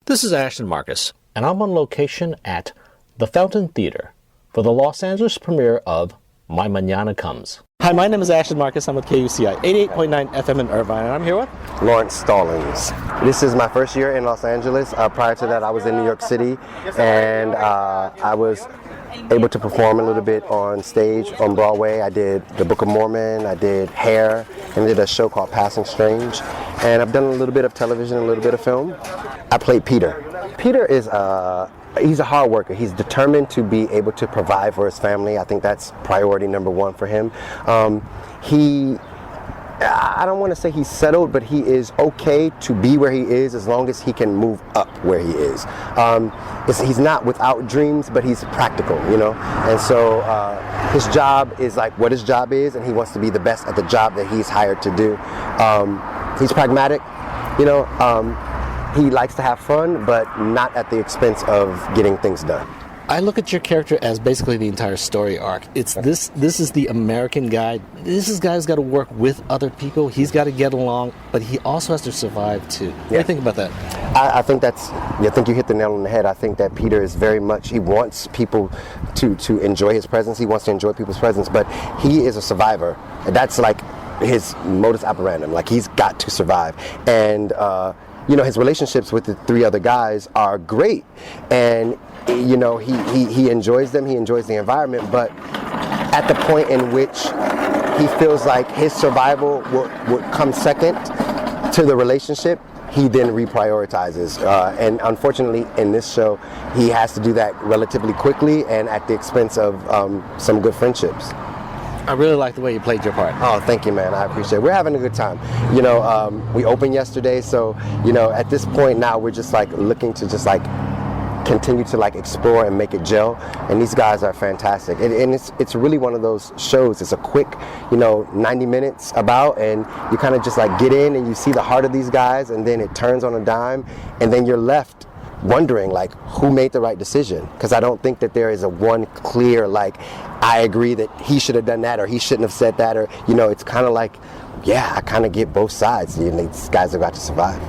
This is Ashton Marcus, and I'm on location at the Fountain Theater for the Los Angeles premiere of My Manana Comes. Hi, my name is Ashton Marcus. I'm with KUCI 88.9 FM in Irvine, and I'm here with Lawrence Stallings. This is my first year in Los Angeles. Prior to that, I was in New York City, and I was able to perform a little bit on stage on Broadway. I did The Book of Mormon, I did Hair, and did a show called Passing Strange. And I've done a little bit of television, a little bit of film. I played Peter. Peter is he's a hard worker. He's determined to be able to provide for his family. I think that's priority number one for him. I don't want to say he's settled, but he is okay to be where he is as long as he can move up where he is. He's not without dreams, but he's practical, you know? And so his job is like what his job is, and he wants to be the best at the job that he's hired to do. He's pragmatic, you know? He likes to have fun, but not at the expense of getting things done. I look at your character as basically the entire story arc. It's this is the American guy. This is guy's got to work with other people. He's got to get along, but he also has to survive too. What do you think about that? I think you hit the nail on the head. I think that Peter is very much, he wants people to enjoy his presence. He wants to enjoy people's presence, but he is a survivor. That's like his modus operandum. Like, he's got to survive. And you know, his relationships with the three other guys are great, and you know, he enjoys them, he enjoys the environment, but at the point in which he feels like his survival would come second to the relationship, he then reprioritizes. And unfortunately, in this show, he has to do that relatively quickly and at the expense of some good friendships. I really like the way you played your part. Oh, thank you, man. I appreciate it. We're having a good time. You know, we opened yesterday, so, you know, at this point now, we're just like looking to just like continue to like explore and make it gel, and these guys are fantastic, and it's really one of those shows. It's a quick, you know, 90 minutes about, and you kind of just like get in and you see the heart of these guys, and then it turns on a dime, and then you're left wondering like who made the right decision, because I don't think that there is a one clear like I agree that he should have done that or he shouldn't have said that, or, you know, it's kind of like, yeah, I kind of get both sides. You know, these guys have got to survive.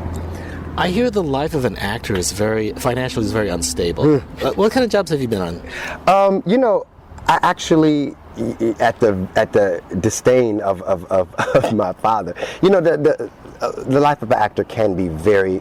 I hear the life of an actor is financially very unstable. What kind of jobs have you been on? You know, I actually, at the disdain of my father, you know, the life of an actor can be very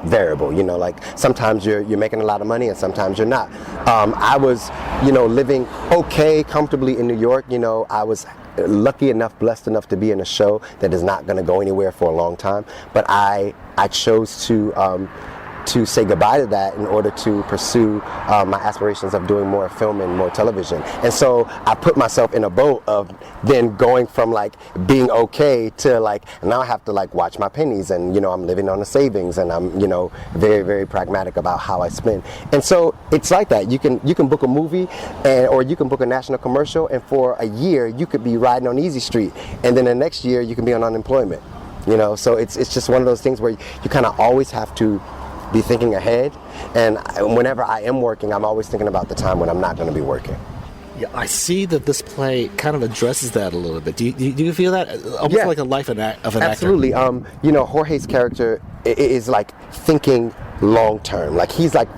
variable. You know, like sometimes you're making a lot of money and sometimes you're not. I was, you know, living okay, comfortably in New York. You know, I was lucky enough, blessed enough to be in a show that is not going to go anywhere for a long time. But I chose to say goodbye to that in order to pursue my aspirations of doing more film and more television. And so I put myself in a boat of then going from like being okay to like, now I have to like watch my pennies, and, you know, I'm living on the savings, and I'm, you know, very, very pragmatic about how I spend. And so it's like that. You can book a movie, or you can book a national commercial, and for a year you could be riding on Easy Street, and then the next year you can be on unemployment. You know, so it's just one of those things where you kind of always have to be thinking ahead, and whenever I am working, I'm always thinking about the time when I'm not going to be working. Yeah, I see that this play kind of addresses that a little bit. Do you feel that almost like a life of an actor? Absolutely. You know, Jorge's character is like thinking long term. Like he's like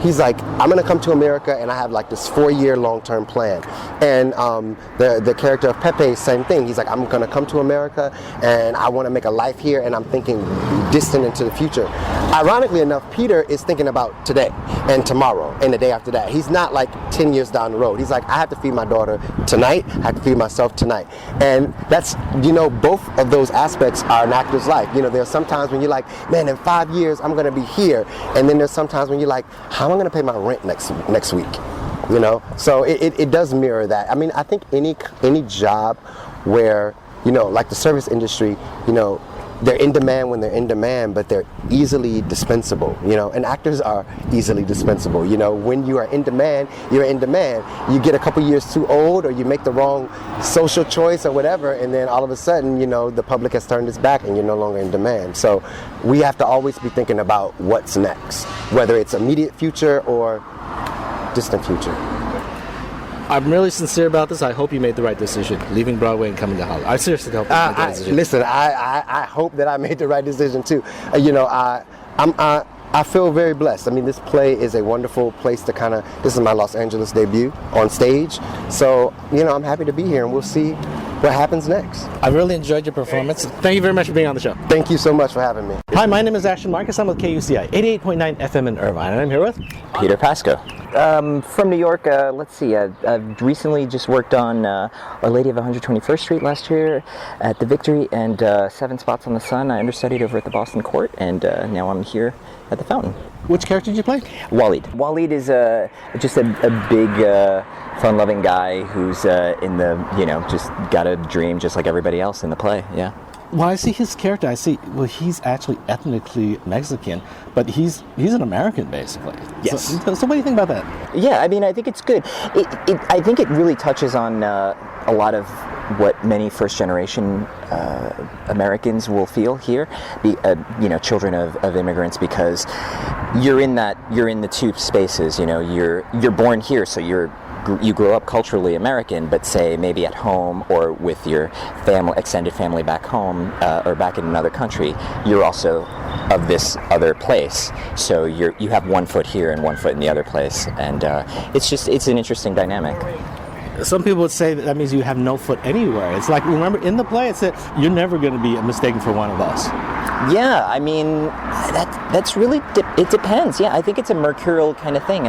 I'm gonna come to America, and I have like this 4-year long-term plan. And the character of Pepe, same thing. He's like, I'm gonna come to America and I want to make a life here, and I'm thinking distant into the future. Ironically enough, Peter is thinking about today and tomorrow and the day after that. He's not like 10 years down the road. He's like, I have to feed my daughter tonight, I have to feed myself tonight. And that's, you know, both of those aspects are an actor's life. You know, there's sometimes when you're like, man, in 5 years I'm gonna be here, and then there's sometimes when you're like, how am I gonna pay my rent next week? You know, so it does mirror that. I mean, I think any job where, you know, like the service industry, you know, they're in demand when they're in demand, but they're easily dispensable, you know, and actors are easily dispensable. You know, when you are in demand, you're in demand. You get a couple years too old, or you make the wrong social choice or whatever, and then all of a sudden, you know, the public has turned its back and you're no longer in demand. So we have to always be thinking about what's next, whether it's immediate future or distant future. I'm really sincere about this. I hope you made the right decision, leaving Broadway and coming to Hollywood. I seriously hope you made the right decision. Listen, I hope that I made the right decision too. You know, I'm I feel very blessed. I mean, this play is a wonderful place to this is my Los Angeles debut on stage. So, I'm happy to be here, and we'll see what happens next. I really enjoyed your performance. Thank you very much for being on the show. Thank you so much for having me. Hi, my name is Ashton Marcus. I'm with KUCI 88.9 FM in Irvine, and I'm here with Peter Pasco. From New York, let's see, I've recently just worked on Our Lady of 121st Street last year at the Victory, and 7 Spots on the Sun. I understudied over at the Boston Court, and now I'm here at the Fountain. Which character did you play? Waleed. Waleed is just a big, fun-loving guy who's in the, just got a dream just like everybody else in the play, yeah. Well, I see his character. He's actually ethnically Mexican, but he's an American, basically. Yes. So what do you think about that? Yeah, I mean, I think it's good. I think it really touches on a lot of what many first-generation Americans will feel here, children of immigrants, because you're in the two spaces. You're born here, so you grow up culturally American, but say maybe at home or with your extended family back home or back in another country, you're also of this other place. So you have one foot here and one foot in the other place, and it's an interesting dynamic. Some people would say that means you have no foot anywhere. It's like, remember in the play it said you're never going to be mistaken for one of us. Yeah, I mean, that's really, it depends. Yeah, I think it's a mercurial kind of thing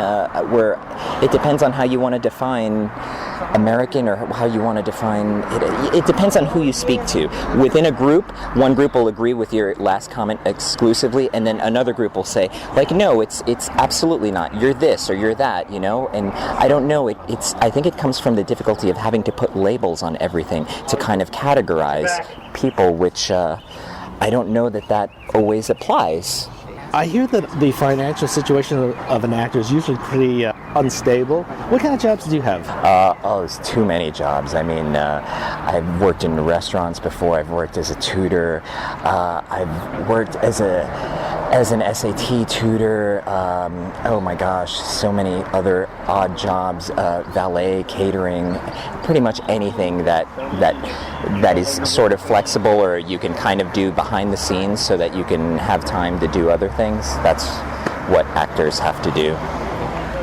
where it depends on how you want to define American or how you want to define it. It depends on who you speak to. Within a group, one group will agree with your last comment exclusively, and then another group will say, like, no, it's absolutely not. You're this or you're that, and I don't know. I think it comes from the difficulty of having to put labels on everything to kind of categorize people, which I don't know that always applies. I hear that the financial situation of an actor is usually pretty unstable. What kind of jobs do you have? There's too many jobs. I mean, I've worked in restaurants before. I've worked as a tutor. I've worked as an SAT tutor. Oh my gosh, so many other odd jobs. Valet, catering, pretty much anything that is sort of flexible, or you can kind of do behind the scenes so that you can have time to do other things. That's what actors have to do.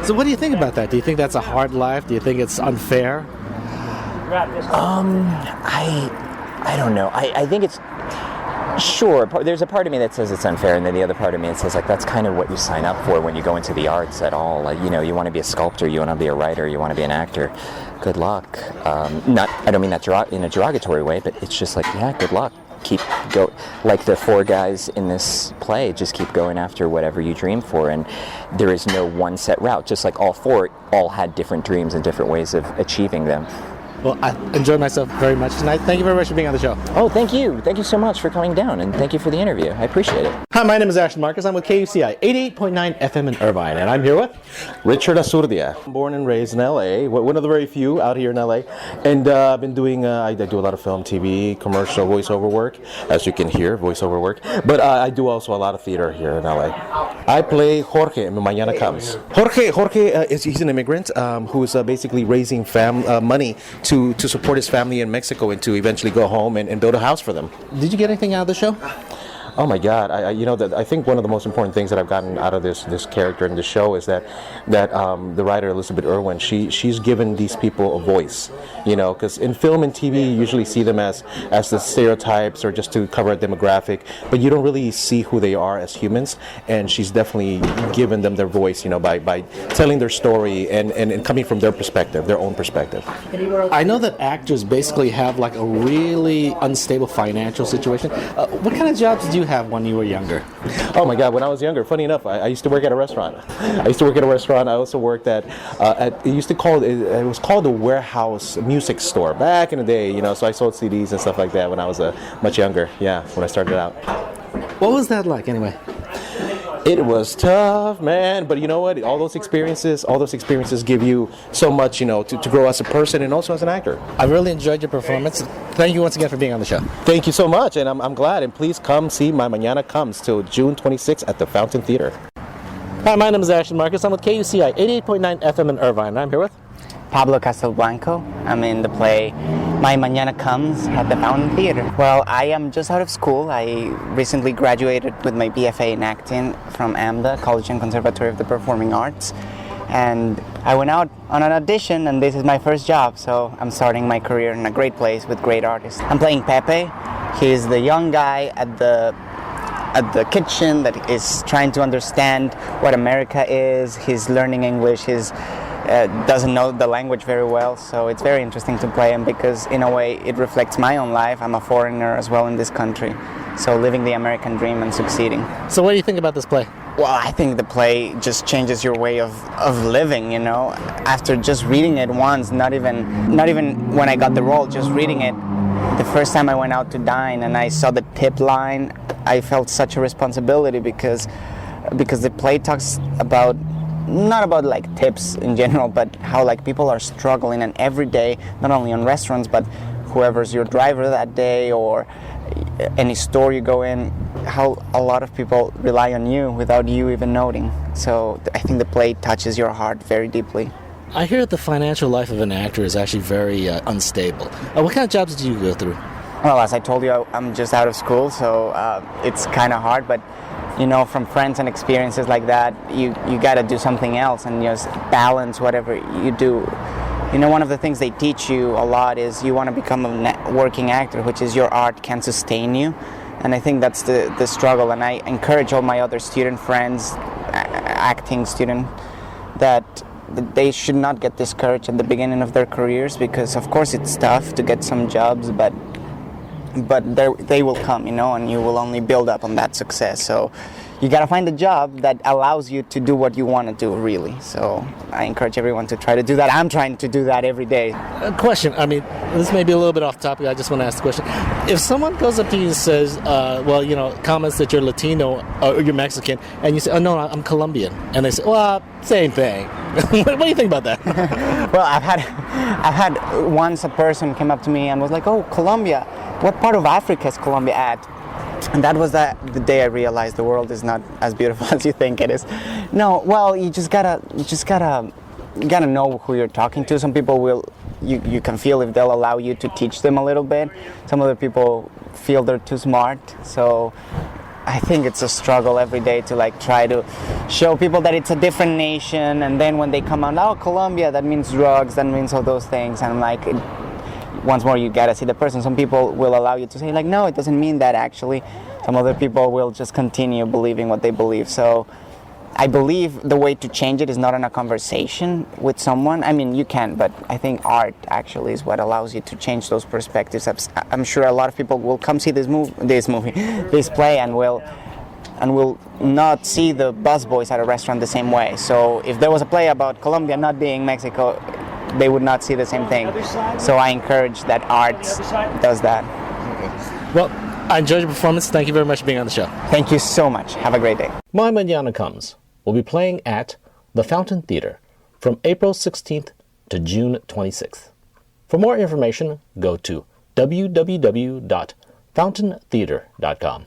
So what do you think about that? Do you think that's a hard life? Do you think it's unfair? I don't know. I think it's, sure, there's a part of me that says it's unfair, and then the other part of me that says, like, that's kind of what you sign up for when you go into the arts at all. Like, you want to be a sculptor, you want to be a writer, you want to be an actor. Good luck. I don't mean that in a derogatory way, but it's just like, yeah, good luck. Like the 4 guys in this play, just keep going after whatever you dream for, and there is no one set route. Just like all 4 had different dreams and different ways of achieving them. Well, I enjoyed myself very much tonight. Thank you very much for being on the show. Oh, thank you. Thank you so much for coming down, and thank you for the interview. I appreciate it. Hi, my name is Ashton Marcus. I'm with KUCI 88.9 FM in Irvine, and I'm here with Richard Asurdia. I'm born and raised in LA, one of the very few out here in LA, and I've been doing, I do a lot of film, TV, commercial, voiceover work, as you can hear, voiceover work, but I do also a lot of theater here in LA. I play Jorge in Manana Comes. Jorge he's an immigrant who is basically raising money to support his family in Mexico and to eventually go home and build a house for them. Did you get anything out of the show? Oh my God! I think one of the most important things that I've gotten out of this character in the show is that the writer Elizabeth Irwin, she's given these people a voice. Because in film and TV you usually see them as the stereotypes or just to cover a demographic, but you don't really see who they are as humans. And she's definitely given them their voice, by telling their story and coming from their perspective, their own perspective. I know that actors basically have like a really unstable financial situation. What kind of jobs do you have when you were younger? Oh my God, when I was younger, funny enough, I used to work at a restaurant. I also worked at it was called the Warehouse Music Store back in the day, so I sold CDs and stuff like that when I was much younger, when I started out. What was that like anyway? It was tough, man, but you know what? All those experiences give you so much, to grow as a person and also as an actor. I really enjoyed your performance. Thank you once again for being on the show. Thank you so much, and I'm glad. And please come see my Manana Comes till June 26th at the Fountain Theater. Hi, my name is Ashton Marcus. I'm with KUCI 88.9 FM in Irvine. I'm here with Pablo Castelblanco. I'm in the play My Manana Comes at the Fountain Theater. Well, I am just out of school. I recently graduated with my BFA in acting from AMDA, College and Conservatory of the Performing Arts. And I went out on an audition, and this is my first job, so I'm starting my career in a great place with great artists. I'm playing Pepe. He's the young guy at the kitchen that is trying to understand what America is. He's learning English. He's doesn't know the language very well, so it's very interesting to play him because in a way it reflects my own life. I'm a foreigner as well in this country, so living the American dream and succeeding. So what do you think about this play? Well, I think the play just changes your way of living, you know. After just reading it once, not even when I got the role, just reading it, the first time I went out to dine and I saw the tip line, I felt such a responsibility because the play talks about not about like tips in general, but how like people are struggling, and every day, not only on restaurants, but whoever's your driver that day or any store you go in, how a lot of people rely on you without you even noting. So I think the play touches your heart very deeply. I hear the financial life of an actor is actually very unstable. What kind of jobs did you go through? Well, as I told you, I'm just out of school, so it's kind of hard, but you know, from friends and experiences like that, you got to do something else and just balance whatever you do. You know, one of the things they teach you a lot is you want to become a working actor, which is your art can sustain you. And I think that's the struggle. And I encourage all my other student friends, acting students, that they should not get discouraged at the beginning of their careers, because of course it's tough to get some jobs, but they will come, you know, and you will only build up on that success. So you got to find a job that allows you to do what you want to do, really. So I encourage everyone to try to do that. I'm trying to do that every day. A question, I mean, this may be a little bit off topic, I just want to ask the question. If someone goes up to you and says, well, you know, comments that you're Latino or you're Mexican, and you say, oh no, I'm Colombian, and they say, well, same thing. What do you think about that? Well, I've had once a person came up to me and was like, oh, Colombia, what part of Africa is Colombia at? And that was the day I realized the world is not as beautiful as you think it is. No, well, you gotta know who you're talking to. Some people you can feel if they'll allow you to teach them a little bit. Some other people feel they're too smart. So I think it's a struggle every day to like try to show people that it's a different nation, and then when they come out, oh, Colombia, that means drugs, that means all those things, and I'm like, once more, you gotta see the person. Some people will allow you to say like, no, it doesn't mean that actually. Some other people will just continue believing what they believe. So I believe the way to change it is not in a conversation with someone. I mean, you can, but I think art actually is what allows you to change those perspectives. I'm sure a lot of people will come see this play, and will not see the busboys at a restaurant the same way. So if there was a play about Colombia not being Mexico, they would not see the same thing. So I encourage that art does that. Well, I enjoyed your performance. Thank you very much for being on the show. Thank you so much. Have a great day. My Manana Comes will be playing at the Fountain Theater from April 16th to June 26th. For more information, go to www.fountaintheater.com.